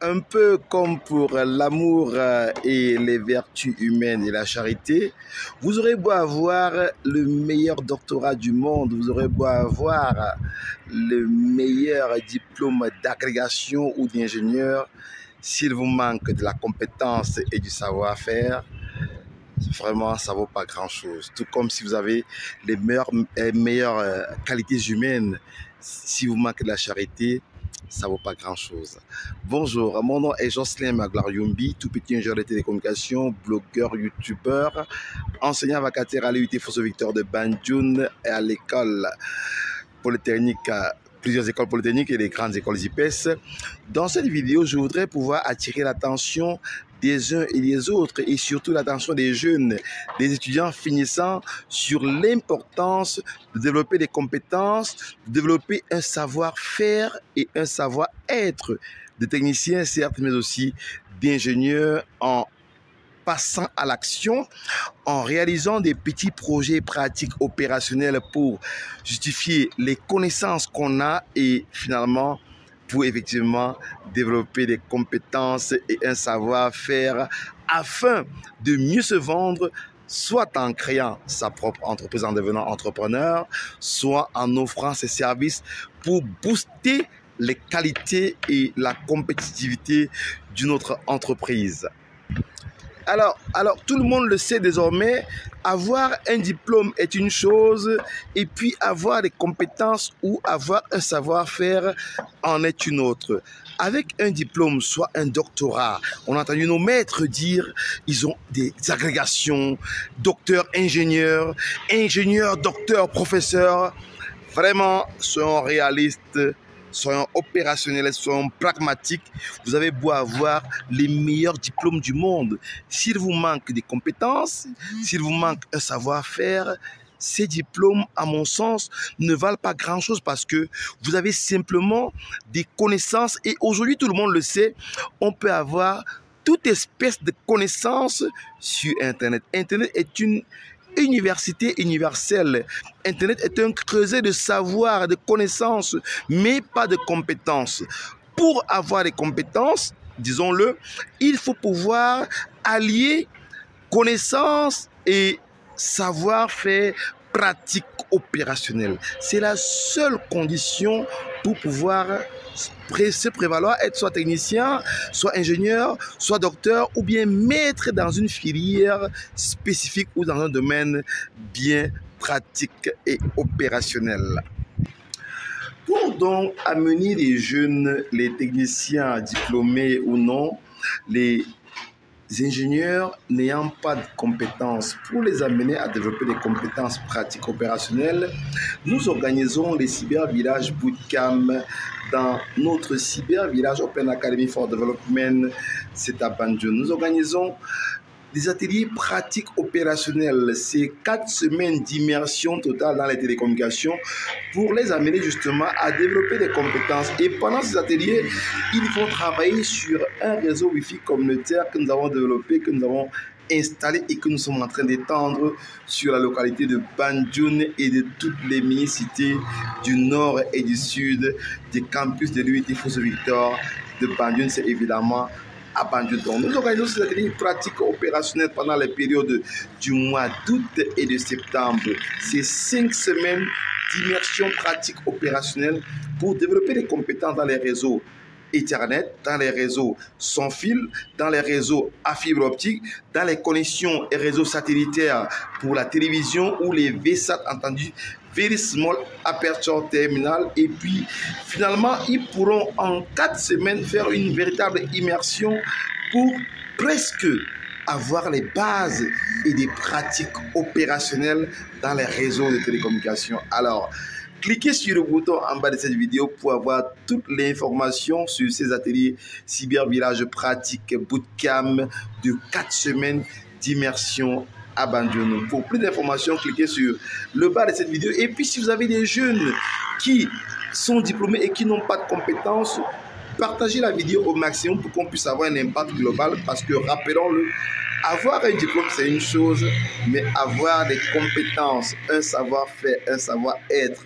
un peu comme pour l'amour et les vertus humaines et la charité, vous aurez beau avoir le meilleur doctorat du monde, vous aurez beau avoir le meilleur diplôme d'agrégation ou d'ingénieur, s'il vous manque de la compétence et du savoir-faire, vraiment, ça ne vaut pas grand-chose. Tout comme si vous avez les meilleures qualités humaines, si vous manquez de la charité, ça ne vaut pas grand-chose. Bonjour, mon nom est Jocelyn Maglar-Yumbi, tout petit ingénieur de télécommunications, blogueur, youtubeur, enseignant vacataire à l'UT Fosso Victor de Banjul et à l'école polytechnique, plusieurs écoles polytechniques et les grandes écoles IPES. Dans cette vidéo, je voudrais pouvoir attirer l'attention des uns et des autres et surtout l'attention des jeunes, des étudiants finissants sur l'importance de développer des compétences, de développer un savoir-faire et un savoir-être de techniciens certes, mais aussi d'ingénieurs en passant à l'action, en réalisant des petits projets pratiques opérationnels pour justifier les connaissances qu'on a et finalement pour effectivement développer des compétences et un savoir-faire afin de mieux se vendre, soit en créant sa propre entreprise en devenant entrepreneur, soit en offrant ses services pour booster les qualités et la compétitivité d'une autre entreprise. Alors, tout le monde le sait désormais, avoir un diplôme est une chose et puis avoir des compétences ou avoir un savoir-faire en est une autre. Avec un diplôme, soit un doctorat, on a entendu nos maîtres dire ils ont des agrégations, docteur, ingénieur, docteur, professeur. Vraiment, soyons réalistes. Soyons opérationnels, soyons pragmatiques. Vous avez beau avoir les meilleurs diplômes du monde. S'il vous manque des compétences, s'il vous manque un savoir-faire, ces diplômes, à mon sens, ne valent pas grand-chose parce que vous avez simplement des connaissances. Et aujourd'hui, tout le monde le sait, on peut avoir toute espèce de connaissances sur Internet. Internet est une université universelle. Internet est un creuset de savoir, de connaissances, mais pas de compétences. Pour avoir des compétences, disons-le, il faut pouvoir allier connaissances et savoir-faire pratique opérationnelle. C'est la seule condition pour pouvoir se prévaloir, être soit technicien, soit ingénieur, soit docteur, ou bien maître dans une filière spécifique ou dans un domaine bien pratique et opérationnel. Pour donc amener les jeunes, les techniciens diplômés ou non, les ingénieurs n'ayant pas de compétences, pour les amener à développer des compétences pratiques opérationnelles, nous organisons les cybervillages bootcamp dans notre cybervillage Open Academy for Development, c'est à Banjul. Nous organisons des ateliers pratiques opérationnels, c'est 4 semaines d'immersion totale dans les télécommunications pour les amener justement à développer des compétences. Et pendant ces ateliers, ils vont travailler sur un réseau Wi-Fi communautaire que nous avons développé, que nous avons installé et que nous sommes en train d'étendre sur la localité de Banjul et de toutes les mini-cités du nord et du sud des campus de l'UT Fosso Victor de Banjul. C'est évidemment à Banjul. Donc, nous organisons ces ateliers pratiques opérationnels pendant les périodes du mois d'août et de septembre. C'est 5 semaines d'immersion pratique opérationnelle pour développer des compétences dans les réseaux Ethernet, dans les réseaux sans fil, dans les réseaux à fibre optique, dans les connexions et réseaux satellitaires pour la télévision ou les VSAT entendus, Very Small Aperture Terminal. Et puis finalement, ils pourront en 4 semaines faire une véritable immersion pour presque avoir les bases et des pratiques opérationnelles dans les réseaux de télécommunications. Alors, cliquez sur le bouton en bas de cette vidéo pour avoir toutes les informations sur ces ateliers cybervillage pratique bootcamp de 4 semaines d'immersion à Banjul. Pour plus d'informations, cliquez sur le bas de cette vidéo. Et puis, si vous avez des jeunes qui sont diplômés et qui n'ont pas de compétences, partagez la vidéo au maximum pour qu'on puisse avoir un impact global. Parce que, rappelons-le, avoir un diplôme, c'est une chose, mais avoir des compétences, un savoir-faire, un savoir-être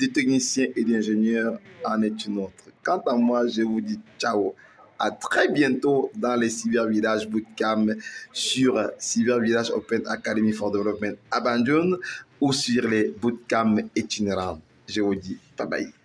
de technicien et d'ingénieur en est une autre. Quant à moi, je vous dis ciao. à très bientôt dans les Cyber Village Bootcamp sur Cyber Village Open Academy for Development à Banjul ou sur les bootcamps itinérants. Je vous dis bye bye.